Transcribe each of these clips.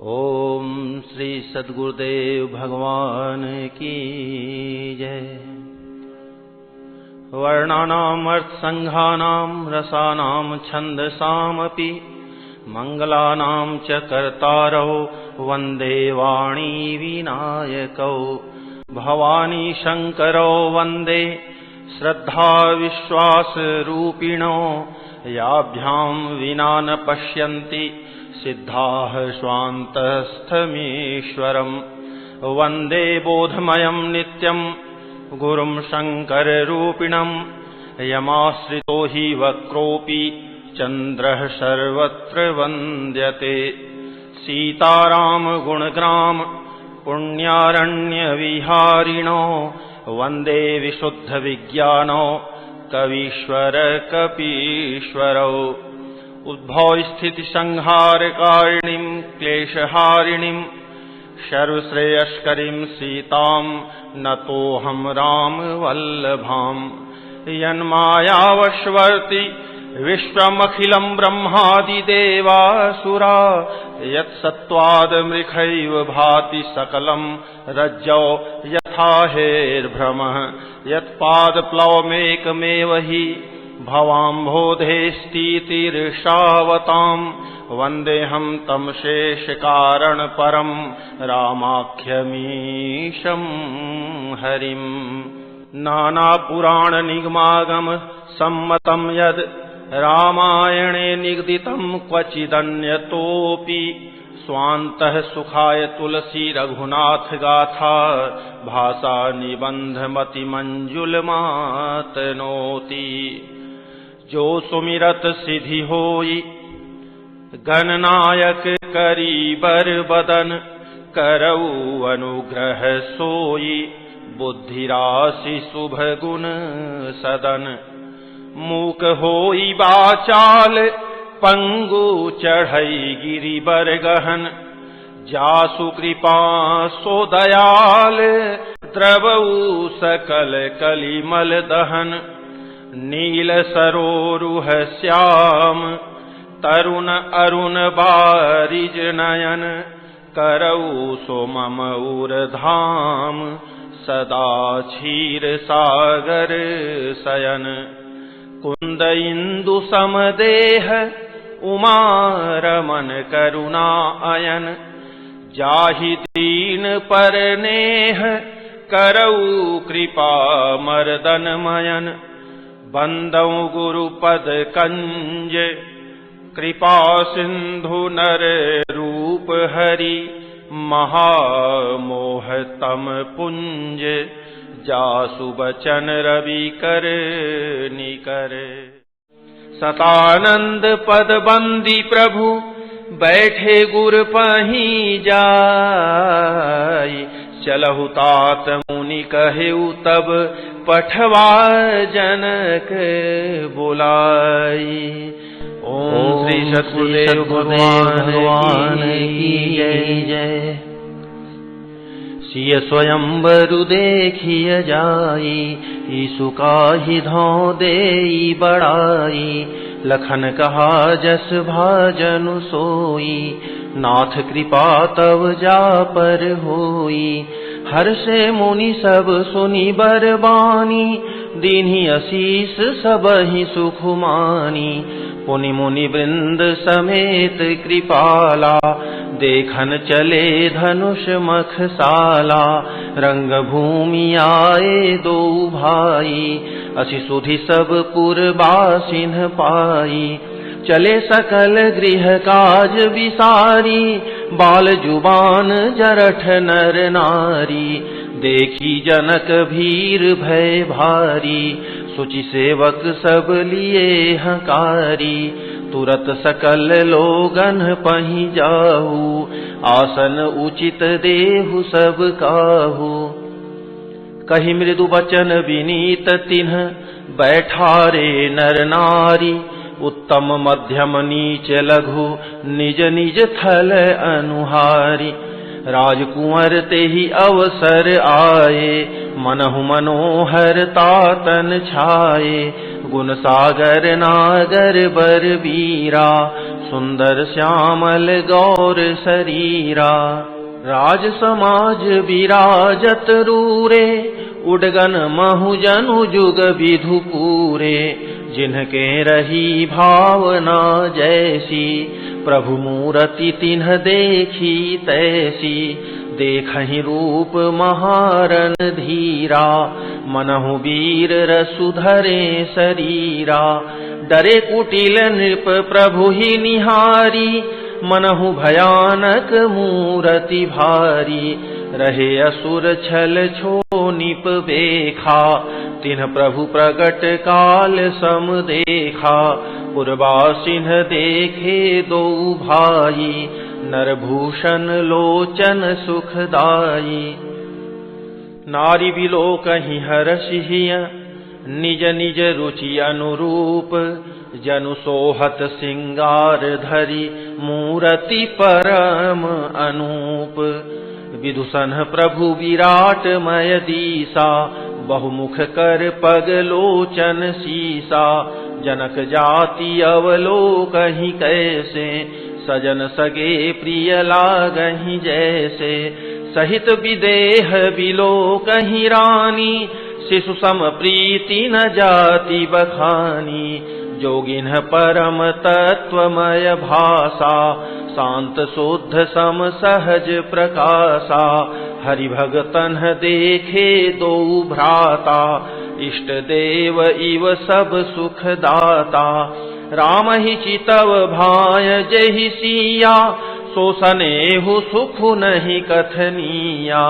ओम श्री सद्गुरुदेव भगवान की जय। वर्णानाम अर्थसंघानाम रसानाम छंदसामपि मंगलानाम च कर्तारौ वंदे वाणी विनायकौ। भवानी शंकरौ वंदे श्रद्धा विश्वास रूपिणो। याभ्यां विना न पश्यन्ति सिद्धाः स्वान्तस्थमीश्वरम्। वन्दे बोधमयं नित्यं गुरुं शङ्कररूपिणम्। यमाश्रितो हि वक्रोऽपि चन्द्रः सर्वत्र वन्द्यते। सीताराम गुणग्राम पुण्यारण्यविहारिणो। वन्दे विशुद्धविज्ञानो कवीश्वर कपीश्वरौ। उद्भव स्थिति संहारकारिणीं क्लेशहारिणीं सर्वश्रेयस्करीं सीतां नतोऽहं रामवल्लभाम्। यन्मायावशवर्ति विश्वमखिलं ब्रह्मादिदेवासुरा। यत्सत्त्वादमृखैव भाति सकलं रज्जौ यथा हेर्भ्रमः। यत्पादप्लवमेकमेव हि भवाम्भोधेस्तीतिर्षावताम्। वन्देऽहं तं शेषकारणपरं रामाख्यमीशं हरिम्। नानापुराणनिगमागम सम्मतं यद् रामायणे निगदितं क्वचिदन्यतोऽपि। स्वान्तः सुखाय तुलसी रघुनाथ गाथा भाषा निबन्धमतिमञ्जुलमातनोति। जो सुमिरत सिद्धि होई गणनायक करीबर बदन। करऊ अनुग्रह सोई बुद्धिराशि शुभ गुण सदन। मूक होई बाचाल पंगु चढ़ई गिरिबर गहन। जासु कृपा सो दयाल द्रवऊ सकल कलिमल दहन। नील सरोरुह श्याम तरुण अरुण बारिज नयन। करऊ सो मम उरधाम सदा क्षीर सागर शयन। कुंद इंदु समदेह उमा रमन करुणा अयन। जाहि दीन पर नेह करऊ कृपा मर्दन मयन। बंदौ गुरुपद कंज कृपा सिंधु नर रूप हरि। महामोहतम पुंज जासु बचन रवि कर निकर। सतानंद पद बंदी प्रभु बैठे गुर पहीं जाय। चलहु तात मुनि कहेउ तब पठवा जनक बुलाई। ओम श्री सद्गुरुदेव भगवान की जय जय। सिय स्वयंवरु देखिय जाई ईसु काहि धौ देई बड़ाई। लखन कहा जस भाजनु सोई नाथ कृपा तव जा पर होई। हर्षे मुनि सब सुनि बरबानी दीन्हि असीस सबहि सुखुमानी। पुनि मुनि वृंद समेत कृपाला देखन चले धनुष मखसाला। रंग भूमि आए दो भाई असि सुधि सब पुरबासिन पाई। चले सकल गृह काज विसारी बाल जुबान जरठ नर नारी। देखी जनक भीर भय भारी सुचि सेवक सब लिए हकारी। तुरत सकल लोगन पहीं जाहू आसन उचित देहु सब काहू। कही मृदु बचन विनीत तिन्ह बैठारे नर नारी। उत्तम मध्यम नीच लघु निज निज थल अनुहारी। राजकुंवर ते ही अवसर आए मनहु मनोहर तातन छाए। गुण सागर नागर बर बीरा सुंदर श्यामल गौर शरीरा। राज समाज विराजत रूरे, उडगन महु जनु जुग विधु पूरे। जिनके रही भावना जैसी, प्रभु मूरति तिन्ह देखी तैसी। देखहि रूप महारन धीरा, मनहु वीर रसु धरे शरीरा। डरे कुटिल नृप प्रभु ही निहारी, मनहु भयानक मूरति भारी। रहे असुर छल छो निप बेखा, तिन्ह प्रभु प्रगट काल सम देखा। पुरवासिन देखे दो भाई, नरभूषण लोचन सुखदाई। नारी बिलोकहि हरषिहिय, निज निज रुचि अनुरूप। जनु सोहत सिंगार धरि, मूरति परम अनूप। विदुषन प्रभु विराटमय दीसा, बहुमुख कर पग लोचन सीसा। जनक जाति अवलोकहि कैसे, सजन सगे प्रिय लागहि जैसे। सहित विदेह बिलोकहि रानी, शिशु सम प्रीति न जाति बखानी। जोगिन परम तत्वमय भाषा, शांत शुद्ध सम सहज प्रकाशा। हरि भगतन देखे दो भ्राता, इष्ट देव इव सब सुख दाता। राम ही चितव भाय जहि सिया, सो सनेहु सुख नहीं कथनिया।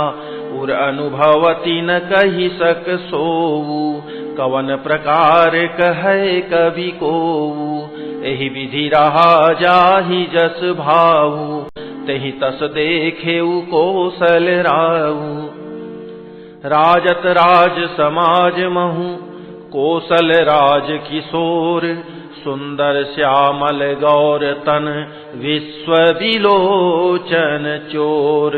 उर अनुभवति न कहि सक सोऊ, कवन प्रकार कहे कवि कोऊ। एहि विधि रहा जाहि जस भाऊ, तेहि तस देखेऊ कौशल राऊ। राजत राज समाज महु, कौशल राज किशोर। सुंदर श्यामल गौर तन, विश्व विलोचन चोर।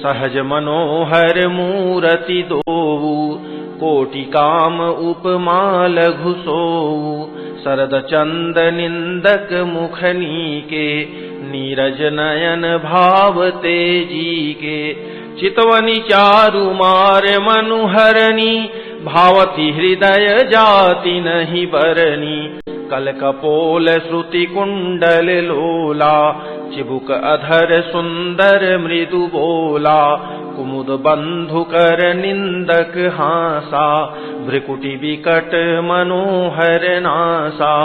सहज मनोहर मूरति दोऊ, कोटि काम उपमा लघु सोऊ। शरद चंद निंदक मुखनी के, नीरज नयन भाव तेजी के। चितवनी चारु मार मनुहरनी, भावती हृदय जाति नहीं बरनी। कल कपोल श्रुति कुंडल लोला, चिबुक अधर सुंदर मृदु बोला। कुमुद बंधु कर निंदक हासा, भ्रिकुटी विकट मनोहर नासा।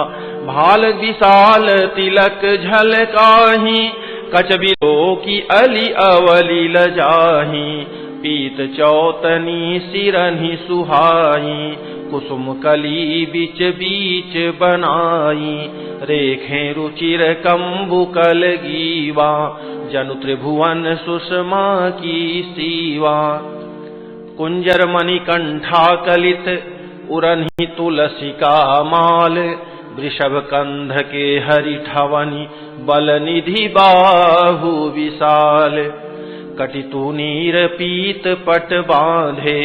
भाल विशाल तिलक झलकाहि, कच बिलोकी अली अवली लजाहि। पीत चौतनी सिरनि सुहाई, कुसुम कली बीच बीच बनाई। रेखें रुचिर कंबुकल गीवा, जनु त्रिभुवन सुषमा की सीवा। कुंजर मणिकंठा कलित, उरन्हि तुलसी का माल। वृषभ कंध के हरि ठवनि, बल निधि बाहु विशाल। कटितु नीर पीत पट बांधे,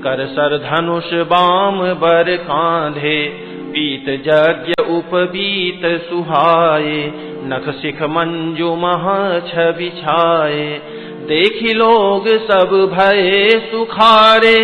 कर सर धनुष बाम बर कांधे। पीत यज्ञ उपबीत सुहाए, नख सिख मंजु महा छवि छाए। देखि लोग सब भये सुखारे,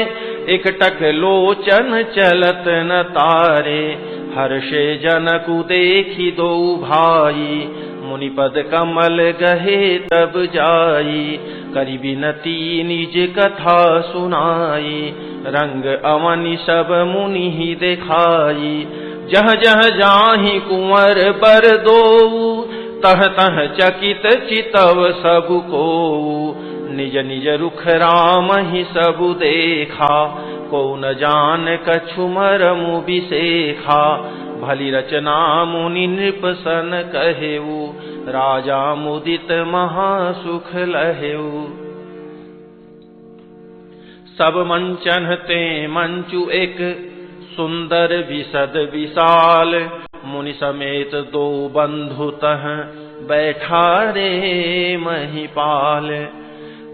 एकटक लोचन चलत न तारे। हर्षे जनकु देखि दो भाई, मुनिपद कमल गहे तब जाई। करि बिनती निज कथा सुनाई, रंग अवनि सब मुनि ही देखाई। जह जह जाहि कुंवर बर दोऊ, तह तह चकित चितव सबु कोऊ। निज निज रुख राम ही सबु देखा, को न जान कछु मरमु बिसेखा। भली रचना मुनि नृप सन कहेऊ, राजा मुदित महासुख लहेऊ। सब मंचन ते मंचु एक, सुंदर विशद विशाल। मुनि समेत दो बंधु तह, बैठा रे महिपाल।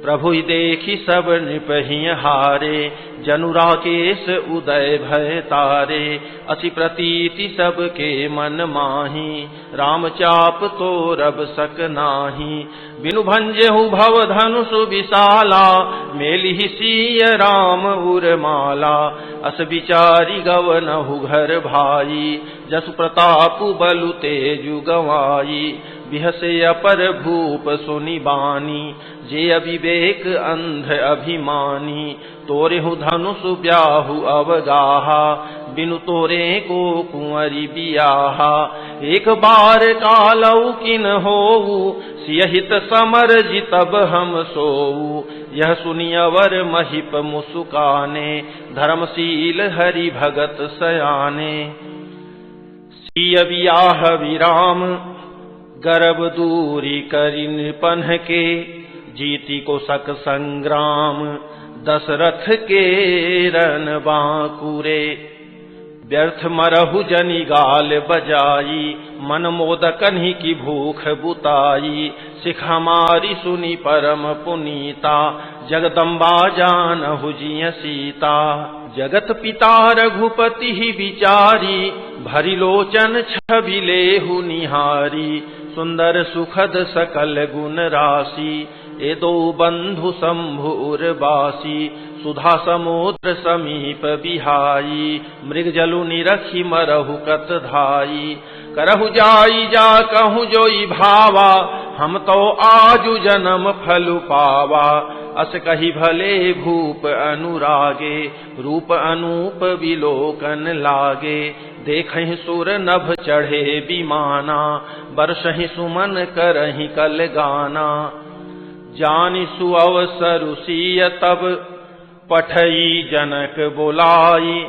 प्रभु देखी सब नृपहि हारे, जनु राकेश उदय भय तारे। अति प्रतीति सबके मन माही, राम चाप तो रब सक नाही। बिनु भंजहु भव धनुष विशाला, मेलिहि सिय राम उरमाला। अस विचारी गवनहु घर भाई, जसु प्रताप बलु तेजु गवाई। बिहसे अपर भूप सुनि बानी, जे अविवेक अंध अभिमानी। तोरेहु धनुष ब्याहु अवगाहा, बिनु तोरे को कुंवरी बियाहा। एक बार कालऊ किन होऊ, सियहित समर जितब हम सोऊ। यह सुनि अवर महिप मुसुकाने, धर्मशील हरि भगत सयाने। सिय बियाह विराम गर्भ दूरी करि नृपन के, जीती को सक संग्राम दशरथ के रन बांकुरे। व्यर्थ मरहु जनि गाल बजाई, मन मोदकन्हि की भूख बुताई। सिख हमारी सुनी परम पुनीता, जगदम्बा जानहु जिय सीता। जगत पिता रघुपति ही विचारी, भरी लोचन छवि लेहु निहारी। सुंदर सुखद सकल गुण राशि, ए दो बंधु शंभु उर्वासी। सुधा समुद्र समीप बिहाई, मृग जलु निरखी मरहु कत धाई। करहु जाई जा कहूँ जोई भावा, हम तो आजु जन्म फल पावा। अस कही भले भूप अनुरागे, रूप अनूप विलोकन लागे। देखहि सुर नभ चढ़े विमाना, बरसहि सुमन करहि कल गाना। जानि सुअवसरु सिय तब, पठई जनक बोलाई।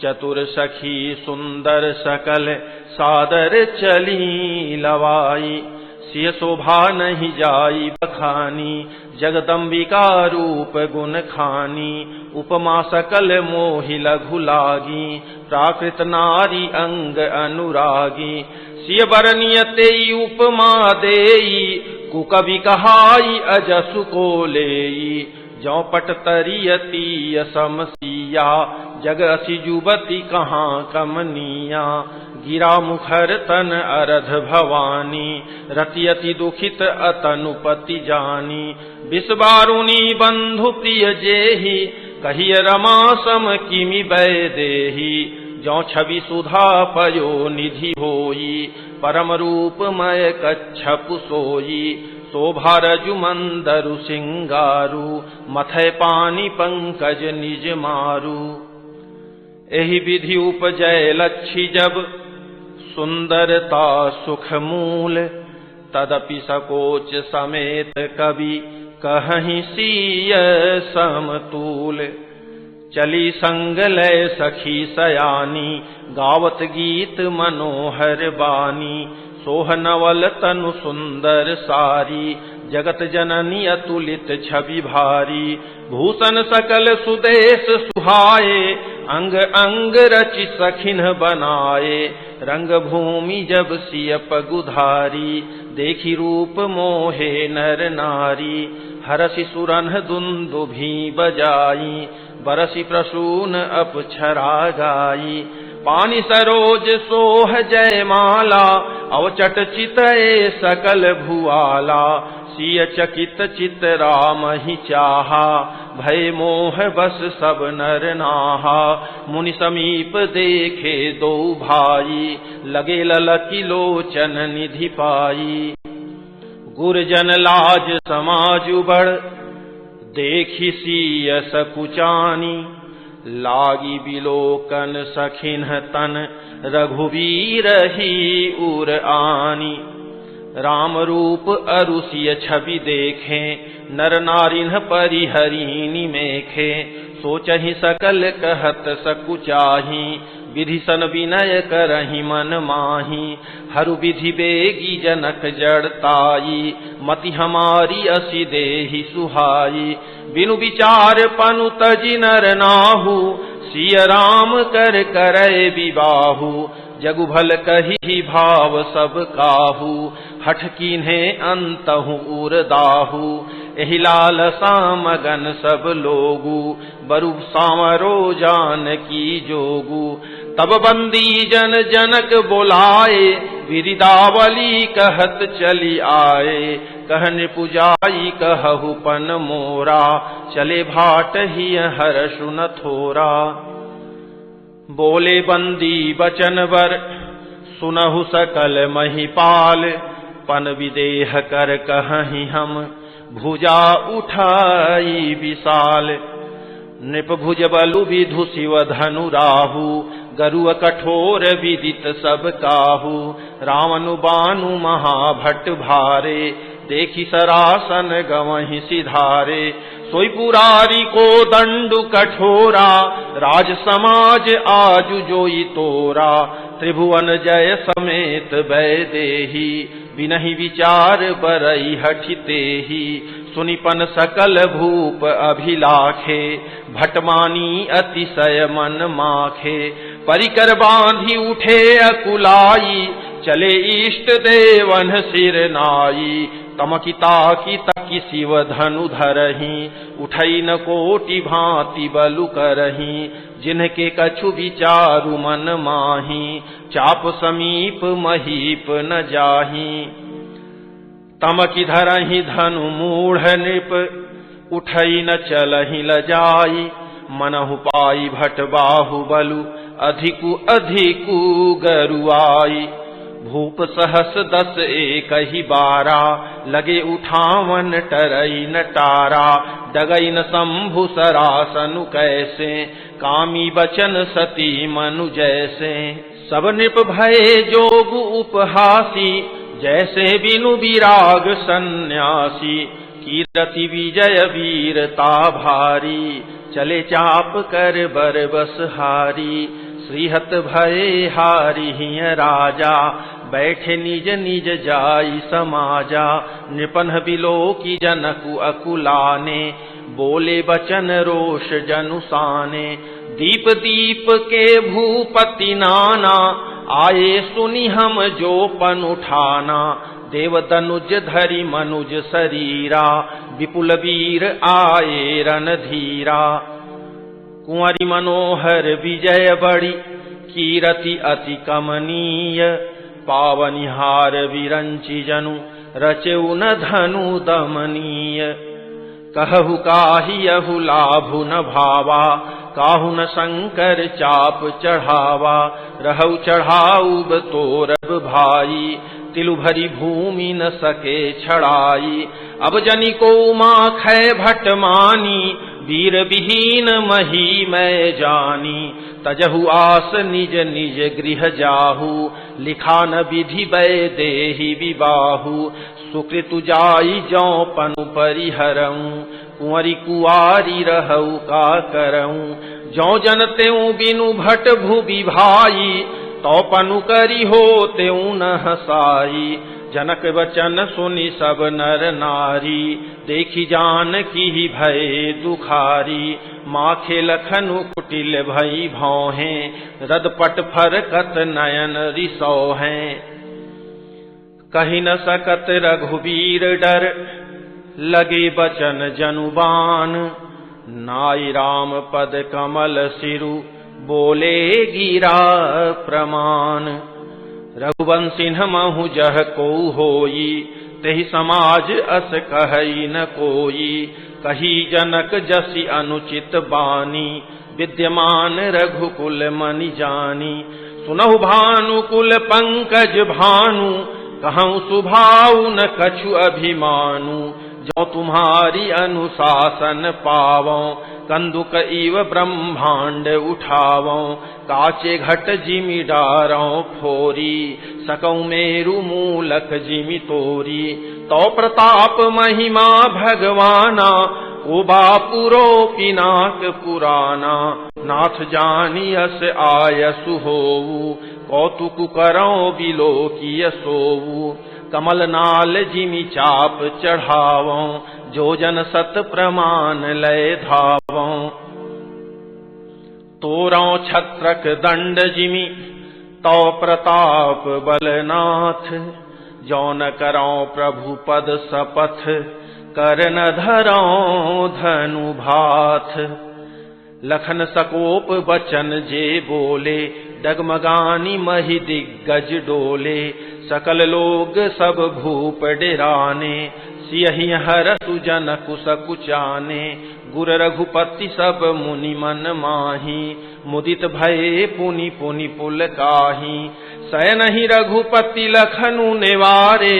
चतुर सखी सुंदर सकल, सादर चली लवाई। सिय शोभा नहीं जाई बखानी, जगदम्बिका रूप गुण खानी। उपमा सकल मोहि लघु लागी, प्राकृत नारी अंग अनुरागी। सिय बरनिय तेई उपमा देई, कुकवि कहाई अजसु को लेई। जौ पट तरियती समसिया, जग असी जुबती कहाँ कमनिया। गिरा मुखर तन अरध भवानी, रतियति दुखित अतनुपति जानी। बिसबारुनी बंधु प्रिय जेहि, कहिय रमा सम किमि बै देहि। जौ छवि सुधा पयो निधि होई, परम रूपमय कच्छपु सोई। शोभा रजु मंदरु सिंगारू, मथै पानी पंकज निज मारू। एहि विधि उपजय लच्छी जब, सुंदरता सुख मूल। तदपि सकोच समेत कवि, कहहि सिय समतूल। चली संग लय सखी सयानी, गावत गीत मनोहर बानी। सोह नवल तनु सुंदर सारी, जगत जननी अतुलित छवि भारी। भूषण सकल सुदेश सुहाए, अंग अंग रचि सखिन बनाए। रंग भूमि जब सिय पगुधारी, देखी रूप मोहे नर नारी। हरसि सुरन दुंदुभि बजाई, बरसि प्रसून अपछरा गाई। पानी सरोज सोह जयमाला, अवचट चितये सकल भुआला। सिय चकित चित राम ही चाहा, भय मोह बस सब नर नाहा। मुनि समीप देखे दो भाई, लगे ललकी लोचन निधि पाई। गुरजन लाज समाज बढ़, देखी सिय सकुचानी। लागी बिलोकन सखिन तन, रघुवीर ही उर आनी। राम रूप अरुसिय छवि देखे, नर नारिन परिहरिणी मेखे। सोचहि सकल कहत सकुचाही, विधि सन विनय करहि मन माही। हरु विधि बेगी जनक जड़ताई, मति हमारी असी देहि सुहाई। बिनु विचार पनु तजि नर नाहु, सिय राम कर करे विबाहु। जगु भल कही भाव सब काहू, हठ कीन्हे अंतहु उर दाहू। एहि लालसा मगन सब लोगु, बरु सांवरो जान की जोगु। तब बंदी जन जनक बोलाए, विरिदावली कहत चली आए। कहन पुजाई कहु पन मोरा, चले भाट ही हर्षु न थोरा। बोले बंदी बचन बर, सुनहु सकल महिपाल। पन विदेह कर कहीं हम, भुजा उठाई विशाल। नृप भुज बलु विधु शिव धनु राहु, गरुड़ कठोर विदित सब काहू। रावनु बानु महाभट भारे, देखी सरासन गवहि सिधारे। सोई पुरारी को दंडु कठोरा, राज समाज आजु जोई तोरा। त्रिभुवन जय समेत वैदेही, बिनहि विचार बरई हठितेहि। सुनिपन सकल भूप अभिलाखे, भटमानी अतिशय मन माखे। परिकर बांधी उठे अकुलाई, चले इष्ट देवन सिर नाई। तमकिता की तकी शिव धनु धरही, उठई न कोटि भांति बलु करही। जिनके कछु विचारु मन माही, चाप समीप महीप न जाही। तमकि धरही धनु मूढ़ नृप, उठई न चलहि लजाई। मनहु पाई भट बाहु बलु, अधिकु अधिकु गरुआई। भूप सहस 10 एक ही 12, लगे उठावन टरई न टारा। डगई न शंभु सरासनु कैसे, कामी बचन सती मनु जैसे। सब नृप भये जोग उपहासी, जैसे बिनु विराग सन्यासी। कीरति विजय वीरता भारी, चले चाप कर बरबस हारी। श्रीहत भये हारी हिय राजा, बैठे निज निज जाई समाजा। नृपन बिलो की जनकु अकुलाने, बोले बचन रोष जनुसाने। दीप दीप के भूपति नाना, आए सुनि हम जो पन उठाना। देव तनुज धरि मनुज शरीरा, विपुल वीर आए रणधीरा। कुंवरी मनोहर विजय बड़ी, कीरति अति कमनीय। पावनिहार विरंचि जनु, रचेउ न धनु दमनीय। कहु काहियहु लाभु न भावा, काहु न शंकर चाप चढ़ावा। रहु चढ़ाऊब तोरब भाई, तिलु भरी भूमि न सके छड़ाई। अब जनि को माखै भट मानी, वीर विहीन मही मैं जानी। तजहु आस निज निज गृह जाहु, लिखा न विधि वैदेही विबाहु। सुकृतु जाई जौ पनु परिहरऊं, कुंवरी कुआरी रहु का करऊं। जौ जनतेऊ बिनु भट भुवि भाई, तो पनु करी हो तेऊ न हसाई। जनक वचन सुनि सब नर नारी, देखी जान की भय दुखारी। माखे लखनु कुटिल भई भौहें, रदपट फरकत नयन रिसौहें। कहि न सकत रघुवीर डर, लगे बचन जनुबान। नाई राम पद कमल सिरु, बोले गिरा प्रमाण। रघुवंशिन्ह महु जह को होई, तेहि समाज अस कहई न कोई। कही जनक जसि अनुचित बानी, विद्यमान रघुकुल मनि जानी। सुनहु भानुकुल पंकज भानु, कहूँ सुभाऊ न कछु अभिमानु। जो तुम्हारी अनुशासन पावों, कंदुक इव ब्रह्मांड उठावों। काचे घट जिमि डारों फोरी, सकऊं मेरु मूलक जिमि तोरी। तो प्रताप महिमा भगवाना, ओ बापुरो पिनाक पुराना। नाथ जानियस आयसु होऊ, कौतुक करौं बिलोकिय सोऊ। कमल नाल जिमि चाप चढ़ावों, जो जन सत प्रमाण लय धावों। तोरों छत्रक दंड जिमि, तो प्रताप बलनाथ। जौन करौं प्रभु पद सपथ, कर न धरौं धनु भाथ। लखन सकोप बचन जे बोले, डगमगानी महि दिग्गज डोले। सकल लोग सब भूप डेराने, सियहि हरसु जन कुस कुचाने। गुर रघुपति सब मुनि मन माही, मुदित भये पुनि पुनि पुलकाही। सयनहि रघुपति लखनु निवारे,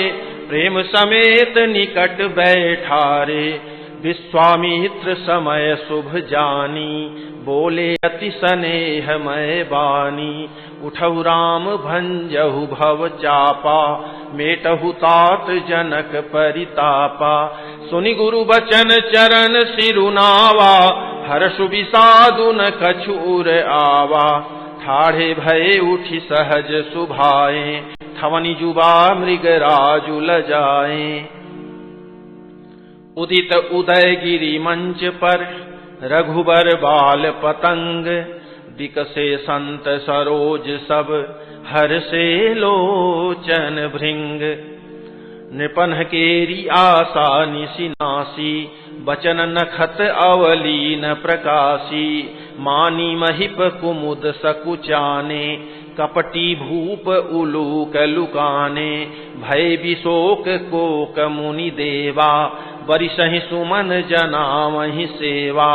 प्रेम समेत निकट बैठारे। विश्वामित्र समय शुभ जानी, बोले अति स्नेहमय बानी। उठहु राम भंजहु भव चापा, मेटहु तात जनक परितापा। सुनि गुरु बचन चरण सिरुनावा, हर्षु विषादु न कछु उर आवा। ठाढ़े भये उठि सहज सुभाए, थवनि जुबा मृग राजु लजाए। उदित उदय गिरि मंच पर, रघुबर बाल पतंग। विकसे संत सरोज सब, हर्षे लोचन भृंग। नृपन केरी आशा निशिनासी, बचन नखत अवलीन प्रकाशी। मानी महिप कुमुद सकुचाने, कपटी भूप उलूक लुकाने। भय विशोक कोक मुनि देवा, बरिसहि सुमन जनामहि सेवा।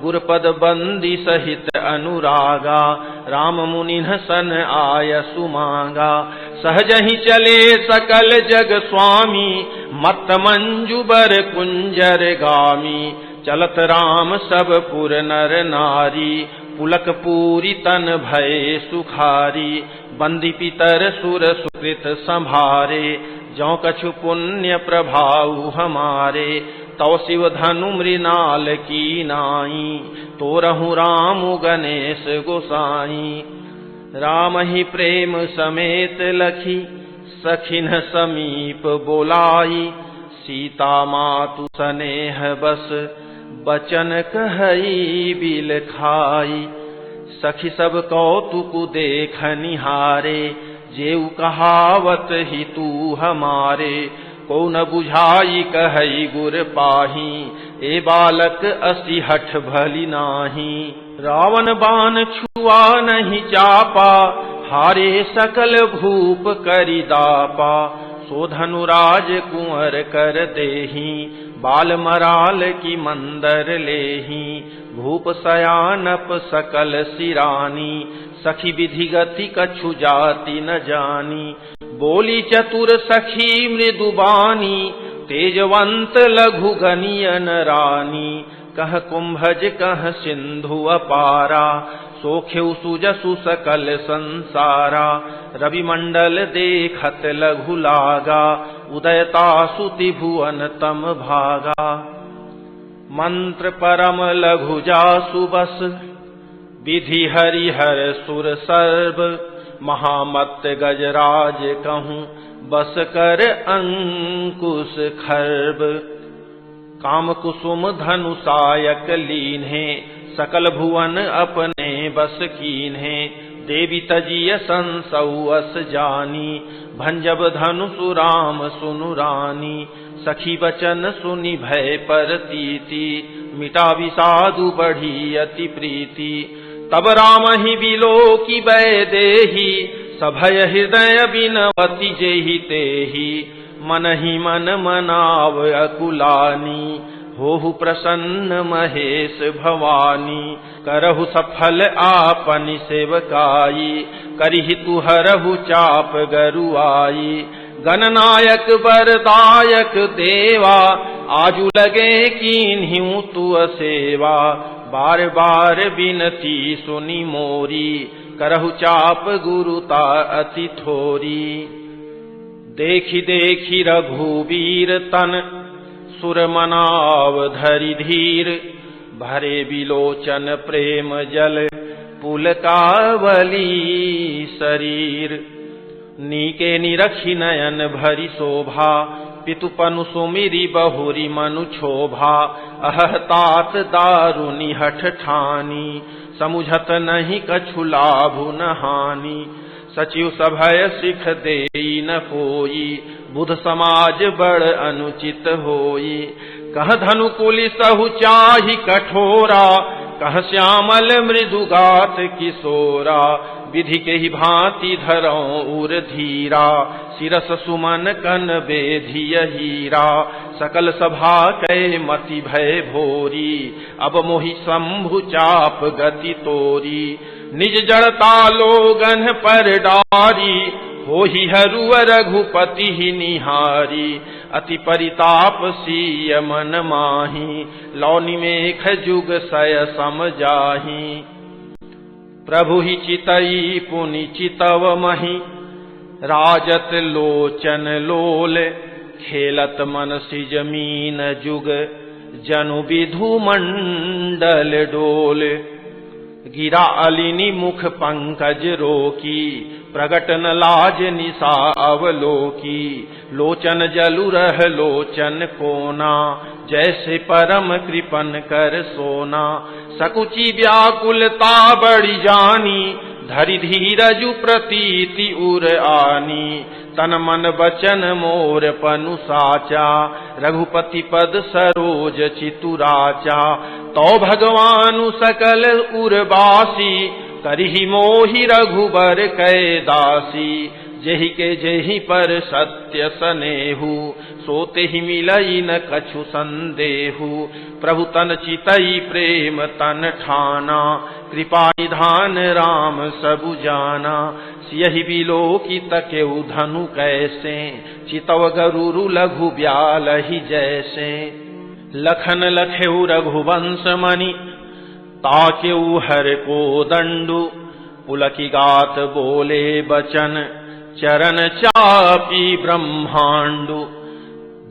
गुरपद बंदी सहित अनुरागा, राम मुनि सन आय सुमांगा। सहजहि चले सकल जग स्वामी, मत मंजु बर कुंजर गामी। चलत राम सब पुर नर नारी, पुलक पूरी तन भय सुखारी। बंदी पितर सुर सुकृत संभारे, जौ कछु पुण्य प्रभाव हमारे। तव शिव धनु मृणाल की नाई, तोरहु राम गणेश गोसाई। राम ही प्रेम समेत लखी, सखिन समीप बोलाई। सीता मातु स्नेह बस, बचन कहई बिल खाई। सखी सब कौतुक देख निहारे, जेऊ कहावत ही तू हमारे। को न बुझाई कहई गुर पाही, ए बालक असी हठ भली नाही। रावण बाण छुआ नहीं चापा, हारे सकल भूप करि दापा। सो धनुराज कुंवर कर देही, बाल मराल की मंदर लेही। भूप सयानप सकल सिरानी, सखी विधि गति कछु जाति न जानी। बोली चतुर सखी मृदुबानी, तेजवंत लघु गनियन रानी। कह कुंभज कह सिंधु अपारा, सोख्यु सुजसु सकल संसारा। रवि मंडल देखत लघु लागा, उदयता सुति भुवन तम भागा। मंत्र परम लघु जासु बस, विधि हरिहर सुर सर्व। महामत गजराज कहूँ, बस कर अंकुश खर्ब। काम कुसुम धनुषायक लीन्हे, सकल भुवन अपने बस कीन्हे। देवी तजिय संसौ अस जानी, भंजब धनुषु राम सुनु रानी। सखी बचन सुनि भय परतीति, मिटा विषादु बढ़ी अति प्रीति। तब राम ही बिलो की वै देही, सभय हृदय बिनवती जेहि तेहि। मन ही मन मनाव अकुलानी, होहु प्रसन्न महेश भवानी। करहु सफल आपनि सेवकाई, करिहि तुहरहु चाप गरुआई। गणनायक वरदायक देवा, आजु लगे कीन्हिउ तुअ सेवा। बार बार बिनती सुनि मोरी, करहु चाप गुरुता अति थोरी। देखि देखि रघुवीर तन, सुर मनाव धरि धीर। भरे बिलोचन प्रेम जल, पुलकावली शरीर। नीके निरखि नयन भरि शोभा, पितुपनु सुमिरि बहुरी मनु क्षोभा। अहह तात दारुनि हठ ठानी, समुझत नहीं कछु लाभु न हानि। सचिव सभय सिख देई न कोई, बुध समाज बड़ अनुचित होई। कह धनु कुलि सहु चाहि कठोरा, कह श्यामल मृदुगात किशोरा। विधि के ही भांति धरऊं उर धीरा, शिरस सुमन कन बेधिय हीरा। सकल सभा कै मति भय भोरी, अब मोहि शंभु चाप गति तोरी। निज जड़ता लोगन पर डारी, होहि हरुव रघुपति ही निहारी। अति परिताप सीय मन माही, लौनि मेघ जुग सय सम जाही। प्रभु ही चितई पुनि चितव मही, राजत लोचन लोल। खेलत मन सिज मीन जुग, जनु विधु मंडल डोल। गिरा अलिनि मुख पंकज रोकी, प्रगट न लाज निशा अवलोकी। लोचन जलु रह लोचन कोना, जैसे परम कृपन कर सोना। सकुचि व्याकुलता बड़ी जानी, धरि धीरजु प्रतीति उर आनी। तन मन बचन मोर पनु साचा, रघुपति पद सरोज चितुराचा। तो भगवानु सकल उर्वासी, करहि मोहि रघुबर कै दासी। जेहि के जेहि पर सत्य सनेहु, सोते ही मिलई न कछु संदेहु। प्रभु तन चितई प्रेम तन ठाना, कृपा निधान राम सबु जाना। सियहि बिलोकी तकेउ धनु कैसे, चितव गरुरु लघु ब्यालहि जैसे। लखन लखेउ रघुवंश मणि, ताकेउ हर को दंडु। पुलकी गात बोले बचन, चरण चापी ब्रह्मांडु।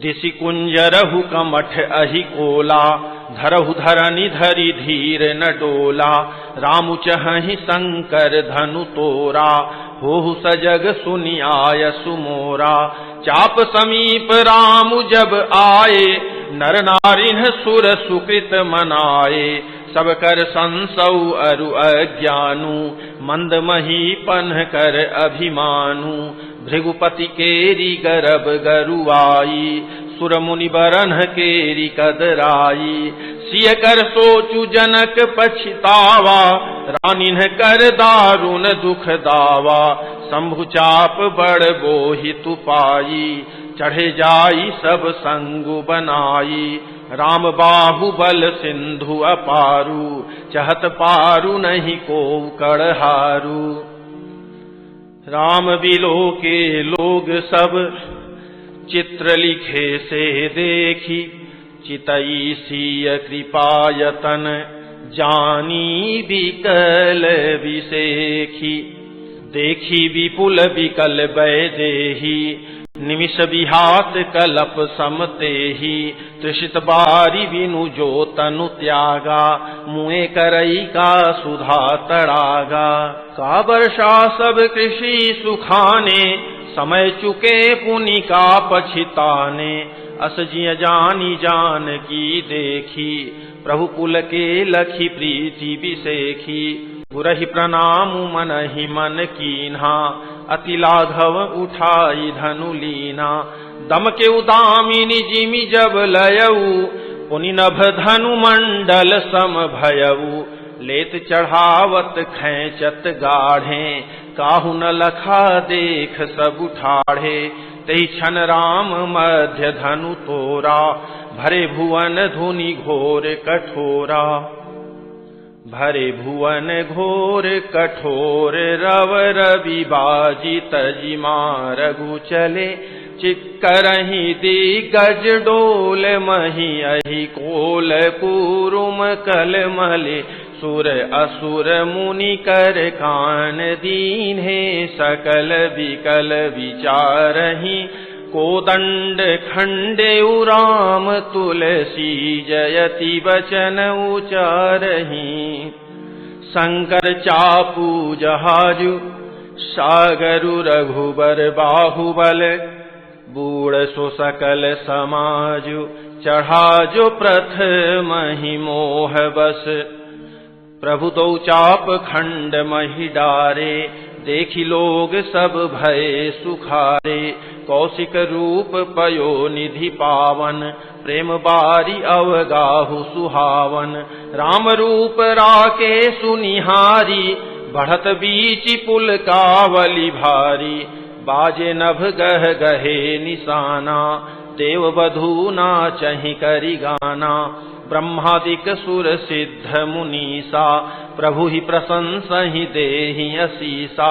दिशि कुंजरहु कमठ अहि कोला, धरहु धरनि धरि धीर न डोला। रामु चहहि शंकर धनु तोरा, होहु सजग सुनि आयसु मोरा। चाप समीप रामु जब आए, नर नारिन सुर सुकृत मनाए। सब कर संसौ अरु अज्ञानु, मंद महीपन कर अभिमानु। भृगुपति केरी गरब गरुआई, सुर मुनि बरन केरी कदराई। सिय कर सोचु जनक पछतावा, रानिन कर दारुण दुख दावा। शंभु चाप बड़ बोहितु पाई, चढ़े जाई सब संगु बनाई। राम बाहुबल सिंधु अपारू, चहत पारू नहीं को कड़हारू। राम बिलो के लोग सब, चित्र लिखे से देखी। चितई सिय कृपायतन, जानी बिकल विसेखी। देखी विपुल विकल वैदेही, निमिष विहात कलप समतेहि। त्रिषित बारी बिनु जो तनु त्यागा, मुए करई का सुधा तड़ागा। का वर्षा सब कृषि सुखाने, समय चुके पुनि का पछिताने। अस जिय जानी जान की देखी, प्रभु कुल के लखी प्रीति बिसेखी। गुरहि प्रणाम मनहि मन कीन्हा, अति लाघव उठाई धनु लीना। दम के उदामिनी जिमि जब लयऊ, पुनि नभ धनु मंडल सम भयऊ। लेत चढ़ावत खैचत गाढ़े, काहु न लखा देख सब ठाढ़े। तहि क्षण राम मध्य धनु तोरा, भरे भुवन धुनि घोर कठोरा। भरे भुवन घोर कठोर, रव रवि बाजी तजि मारगु चले। चिक्करहि दिग्गज डोल, मही अहि कोल कुरुम कल मले। सुर असुर मुनि कर कान दीन्हे, सकल विकल विचारहि। कोदंड खंडेउ राम तुलसी, जयति वचन उचारहि। शंकर चापू जहाजु, सागरु रघुबर बाहुबल। बूढ़ सो सकल समाजु, चढ़ा जो प्रथम ही मोह बस। प्रभु दो चाप खंड मही डारे, देखी लोग सब भय सुखारे, कौशिक रूप पयो निधि पावन, प्रेम बारी अवगाहु सुहावन। राम रूप राके सुनिहारी, बढ़त बीच पुल कावली भारी, बाजे नभ गह गहे निशाना, देव बधू नाचहि करि गाना। ब्रह्मादिक सुर सिद्ध मुनीसा, प्रभु ही प्रशंसहि देहि असीसा।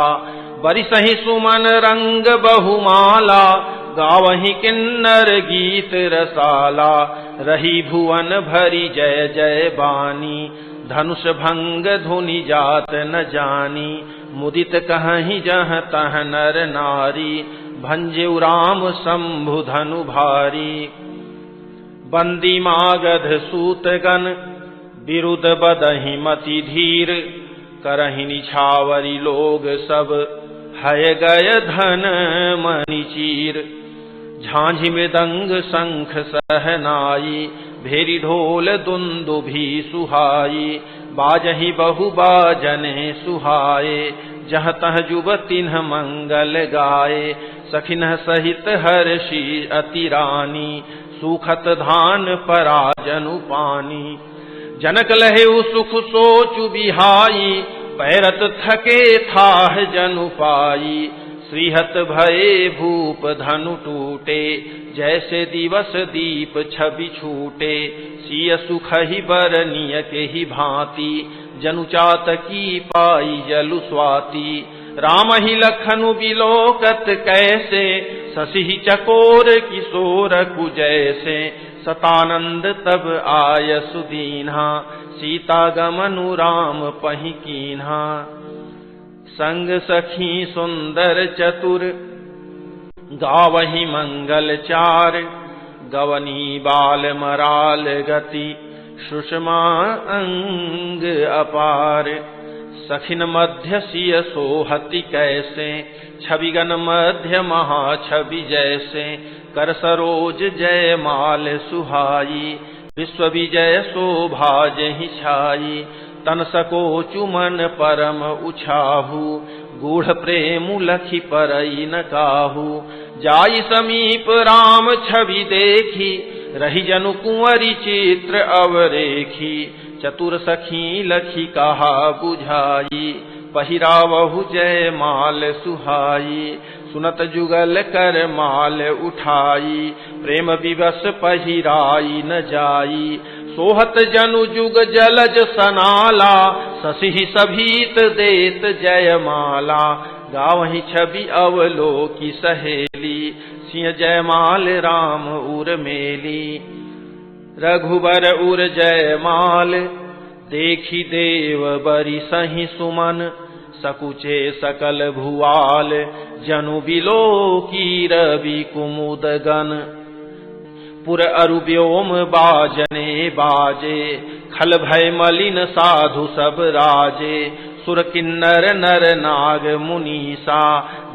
बरिसहि सुमन रंग बहुमाला, गावहि किन्नर गीत रसाला। रही भुवन भरी जय जय बानी, धनुष भंग धुनि जात न जानी। मुदित कहहि जह तह नर नारी, भंजेउ राम शंभु धनु भारी। बंदी मागध सूतगन, विरुद्ध बदहि मति धीर। करहि निछावरी लोग सब, हय गय धन मणि चीर। झांझि मृदंग शंख सहनाई, भेरी ढोल दुंदुभि सुहाई। बाजहि बहु बाजने सुहाए, जह तह जुब तिन्ह मंगल गाए। सखिन सहित हर्षि अति रानी, सुखत धान पराजनु पानी। जनक लहेउ सुख सोचु बिहाई, पैरत थके थाह जनु पाई। श्रीहत भये भूप धनु टूटे, जैसे दिवस दीप छवि छूटे। सिय सुखहि बरनिय के ही भांति, जनु चातकी पाई जलु स्वाति। राम ही लखनु बिलोकत कैसे, शशि चकोर किशोर कुजैसे। सतानंद तब आय सुदीन्हा, सीता गमनु राम पहि कीन्हा। संग सखी सुंदर चतुर, गावहि मंगल चार। गवनी बाल मराल गति, सुषमा अंग अपार। सखिन मध्य सिय सोहति कैसे, छविगन मध्य महा छवि जैसे। कर सरोज जय माल सुहाई, विश्व विजय शोभा जहि छाई। तन सकोचु मन परम उछाहु, गूढ़ प्रेम लखि परई न काहू। जाई समीप राम छवि देखी, रही जनु कुंवरी चित्र अवरेखी। चतुर सखी लखी कहा बुझाई, पहिरावहु जय माल सुहाई। सुनत जुगल कर माल उठाई, प्रेम विवश पहिराई न जाई। सोहत जनु जुग जलज सनाला, शशि सभीत देत जयमाला। गावहि छवि अवलोकी सहेली, सिंह जयमाल राम उर मेली। रघुबर उर जयमाल, देखी देव बरि सहि सुमन। सकुचे सकल भुआल, जनु बिलोकी रवि कुमुद गन। पुर अरु व्योम बाजने बाजे, खल भय मलिन साधु सब राजे। सुर किन्नर नर नाग मुनीसा,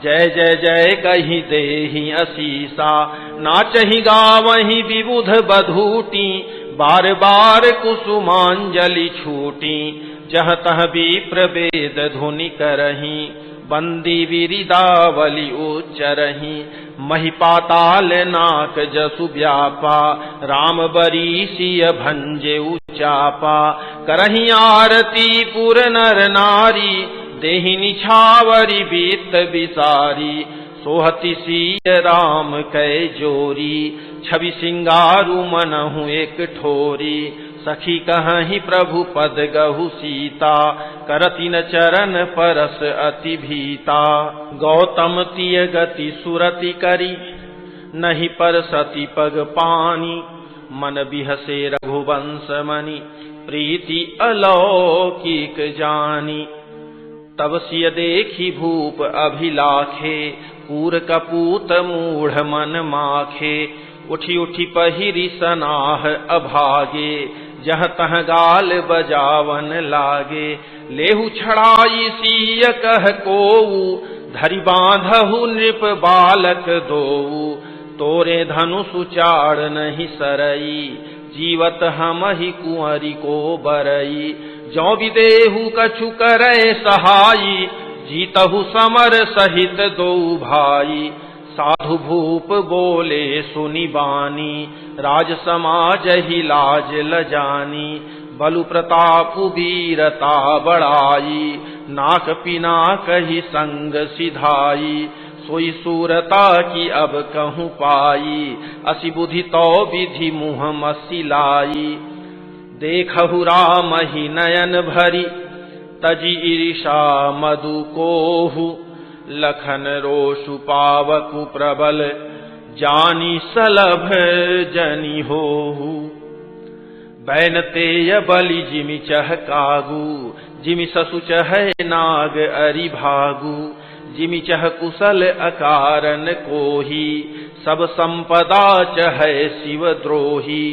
जय जय जय कहि देहि असीसा। नाचहि गावहि विबुध बधूटी, बार बार कुसुमांजलि छूटी। जह तह विप्र वेद धुनि करहि, बंदी विरिदावली उच्चरहि। महि पाताल नाक जसु व्यापा, राम बरीसिय भंजे उचापा। करहि आरती पुर नर नारी, देहि निछावरी बीत बिसारी। सोहति सिय राम कै जोरी, छवि सिंगारु मनहु एक ठोरी। सखी कहहि प्रभु पद गहु सीता, करति न चरण परस अति भीता। गौतम तिय गति सुरति करी, नहीं पर सती पग पानी। मन बिहसे रघुवंश मनि, प्रीति अलौकिक जानी। तब सिय देखी भूप अभिलाखे, पूर कपूत मूढ़ मन माखे। उठी उठी पहिरी सनाह अभागे, जह तह गाल बजावन लागे। लेहु छड़ाई सिय कह कोऊ, धरि बांधहु नृप बालक दोऊ। तोरे धनुषु चाड़ नहीं सरई, जीवत हमहि कुंवरी को बरई। जौ विदेहु कछु करे सहाई, जीतहु समर सहित दो भाई। साधु भूप बोले सुनि बानी, राज समाज ही लाज लजानी। बलु प्रताप वीरता बढ़ाई, नाक पिना कही संग सिधाई। सोई सूरता की अब कहूँ पाई, असी बुद्धि तो विधि मुँह मसिलाई। देखहु राम ही नयन भरी, तजी ईर्षा मधु कोहु। लखन रोषु पावकु प्रबल, जानी सलभ जनि होहु। बैन तेय बलि जिमि चह कागू, जिमि ससु चह नाग अरि भागू। जिमि चह कुशल अकारन कोही, सब संपदा चह शिव द्रोही।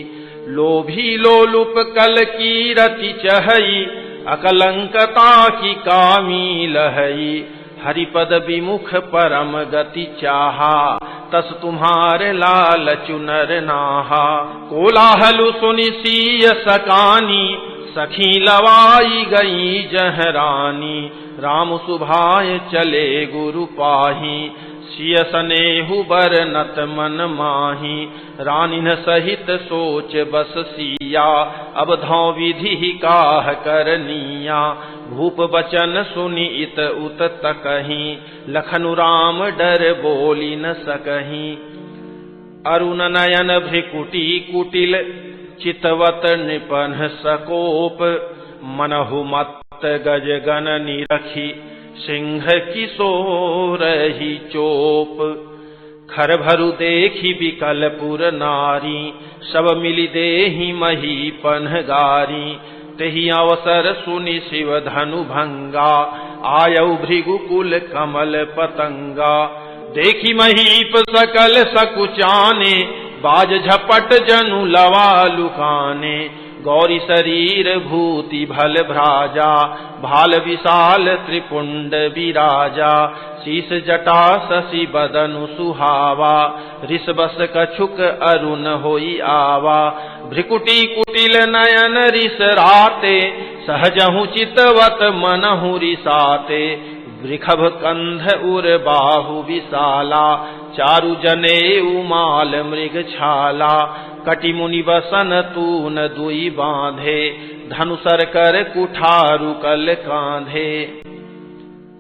लोभी लोलुप कल की रति चहई, अकलंकता की कामी लहई। हरिपद विमुख परम गति चाहा, तस तुम्हारे लाल चुनर नाहा। कोलाहलु सुनि सीय सकानी, सखी लवाई गई जहरानी। राम सुभाय चले गुरु पाही, सिय सनेहु बरनत मन माही। रानिन सहित सोच बस सिया, अब धौ विधि काह करनिया। भूप बचन सुनि इत उत तकहीं, लखनु राम डर बोली न सकहीं। अरुण नयन भ्रिकुटी कुटिल, चितवत निपन सकोप। मनहु मत गज गन निरखी, सिंह किशोर ही चोप। खर भरु देखी विकल पुर नारी, सब मिली देहि महीपन गारी। तेहि अवसर सुनि शिव धनु भंगा, आयउ भृगुकुल कमल पतंगा। देखी महीप सकल सकुचाने, बाज झपट जनु लवा लुकाने। गौरी शरीर भूति भल भ्राजा, भाल विशाल त्रिपुंड विराजा। शीस जटा शशि बदनु सुहावा, ऋषबस कछुक अरुण होई आवा। भ्रिकुटी कुटिल नयन रिस राते, सहजहु चितवत मनहु रिसाते। वृखभ कंध उर बाहु विशाला, चारु जने उमाल मृग छाला। कटि मुनि बसन तून दुई बांधे, धनुसर कर कुठारु कल कांधे।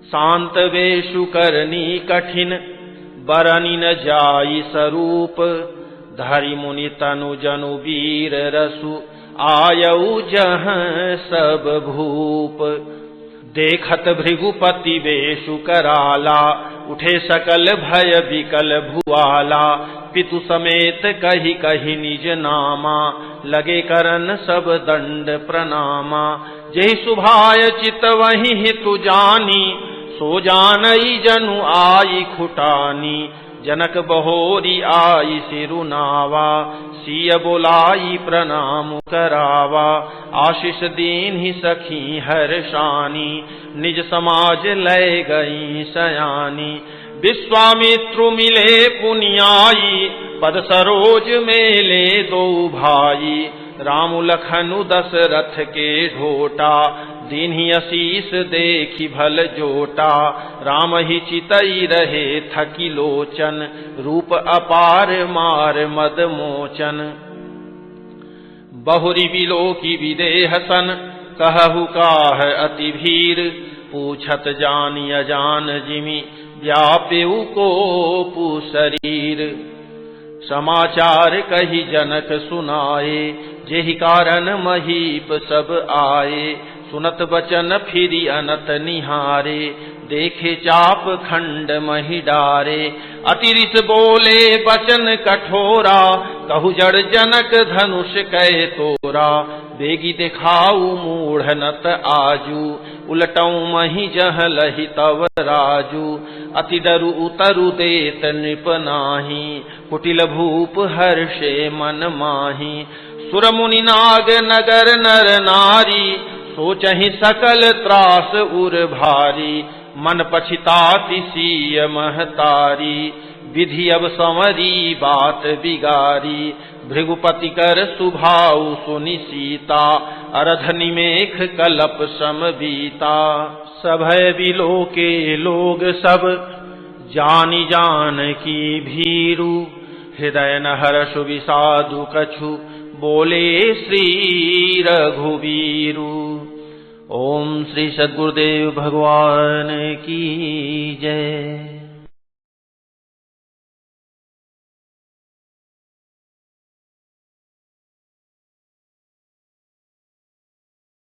शांत वेशु करनी कठिन, बरनि न जाई स्वरूप। धरि मुनि तनु जनु वीर रसु, आयऊ जह सब भूप। देखत भृगुपति वेशु कराला, उठे सकल भय विकल भुआला। पितु समेत कही कही निज नामा, लगे करन सब दंड प्रणामा। जेहि सुभाय चित वही हितु जानी, सो जानई जनु आई खुटानी। जनक बहोरी आई सिरुनावा, सिय बोलाई प्रणाम करावा। आशीष दीन ही सखी हर्षानी, निज समाज लय गई सयानी। विश्वामित्रु मिले पुनियाई, पद सरोज मेले दो भाई। राम लखनु दशरथ के ढोटा, दीन्हि असीस देखी भल जोटा। राम ही चितई रहे थकी लोचन, रूप अपार मार मद मोचन। बहुरी बिलो की विदेह सन, कहु काह अति भीर। पूछत जानि अजान जिमि, व्यापेउ कोपु शरीर। समाचार कही जनक सुनाए, जेहि कारण महीप सब आए। सुनत बचन फिरी अनत निहारे, देखे चाप खंड मही डारे। अतिरिस बोले बचन कठोरा, कहु जड़ जनक धनुष कै तोरा। बेगी दिखाऊ मूढ़ नत आजू, उलटऊ मही जह लहि तव राजू। अति डरु उतरु देत नृप नाही, कुटिल भूप हर्षे मन माही। सुर मुनि नाग नगर नर नारी, सोचहि सकल त्रास उर भारी। मन पछिताति सीय महतारी, विधि अब संवरी बात बिगारी। भृगुपति कर सुभाव सुनि सीता, अरध निमेख कलप सम बीता। सभय बिलो के लोग सब, जानी जान की भीरु। हृदय न हर्ष विषादु कछु, बोले श्री रघुवीरु। ओम श्री सद्गुरुदेव भगवान की जय।